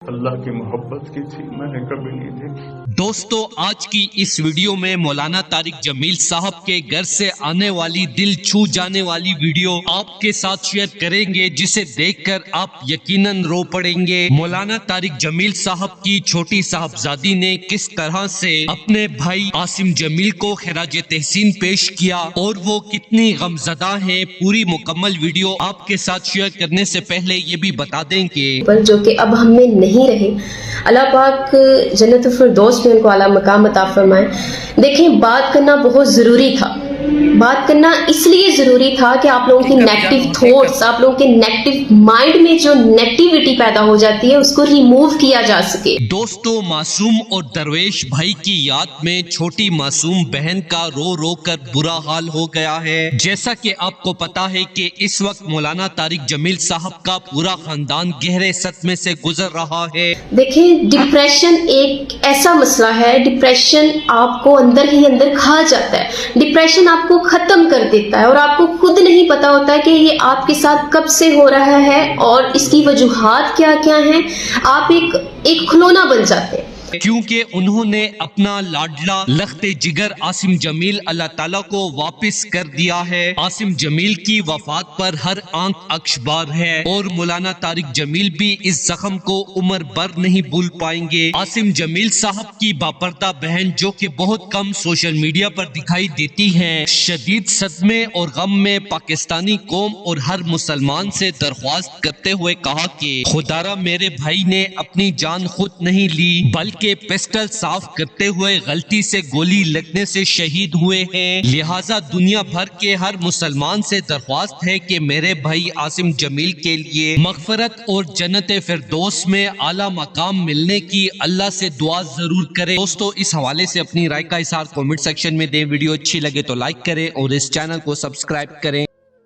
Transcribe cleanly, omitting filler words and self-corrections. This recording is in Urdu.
اللہ کی محبت کی تھی، میں نے کبھی نہیں دیکھی۔ دوستو، آج کی اس ویڈیو میں مولانا طارق جمیل صاحب کے گھر سے آنے والی دل چھو جانے والی ویڈیو آپ کے ساتھ شیئر کریں گے، جسے دیکھ کر آپ یقیناً رو پڑیں گے۔ مولانا طارق جمیل صاحب کی چھوٹی صاحبزادی نے کس طرح سے اپنے بھائی عاصم جمیل کو خراج تحسین پیش کیا اور وہ کتنی غمزدہ ہیں، پوری مکمل ویڈیو آپ کے ساتھ شیئر کرنے سے پہلے یہ بھی بتا دیں کہ جو کہ اب ہم میں نہیں رہے، اللہ پاک جنت الفردوس میں ان کو اعلیٰ مقام عطا فرمائے۔ دیکھیں، بات کرنا بہت ضروری تھا، بات کرنا اس لیے ضروری تھا کہ آپ لوگوں کی نیگیٹو تھاٹس، آپ لوگوں کے نیگیٹو مائنڈ میں جو نیگیٹیوٹی پیدا ہو جاتی ہے اس کو ریموو کیا جا سکے۔ دوستو، معصوم اور درویش بھائی کی یاد میں چھوٹی معصوم بہن کا رو رو کر برا حال ہو گیا ہے۔ جیسا کہ آپ کو پتا ہے کہ اس وقت مولانا طارق جمیل صاحب کا پورا خاندان گہرے صدمے سے گزر رہا ہے۔ دیکھیں، ڈپریشن ایک ایسا مسئلہ ہے، ڈپریشن آپ کو اندر ہی اندر کھا جاتا ہے، ڈپریشن آپ کو ختم کر دیتا ہے اور آپ کو خود نہیں پتا ہوتا ہے کہ یہ آپ کے ساتھ کب سے ہو رہا ہے اور اس کی وجوہات کیا کیا ہیں۔ آپ ایک کھلونا بن جاتے ہیں، کیونکہ انہوں نے اپنا لاڈلا لخت جگر عاصم جمیل اللہ تعالیٰ کو واپس کر دیا ہے۔ عاصم جمیل کی وفات پر ہر آنکھ اکشبار ہے اور مولانا طارق جمیل بھی اس زخم کو عمر بھر نہیں بھول پائیں گے۔ عاصم جمیل صاحب کی باپردہ بہن، جو کہ بہت کم سوشل میڈیا پر دکھائی دیتی ہیں، شدید صدمے اور غم میں پاکستانی قوم اور ہر مسلمان سے درخواست کرتے ہوئے کہا کہ خدارا، میرے بھائی نے اپنی جان خود نہیں لی بلکہ پسٹل صاف کرتے ہوئے غلطی سے گولی لگنے سے شہید ہوئے ہیں، لہٰذا دنیا بھر کے ہر مسلمان سے درخواست ہے کہ میرے بھائی عاصم جمیل کے لیے مغفرت اور جنت فردوس میں اعلیٰ مقام ملنے کی اللہ سے دعا ضرور کرے۔ دوستو، اس حوالے سے اپنی رائے کا اظہار کمنٹ سیکشن میں دیں۔ ویڈیو اچھی لگے تو لائک کریں اور اس چینل کو سبسکرائب کریں۔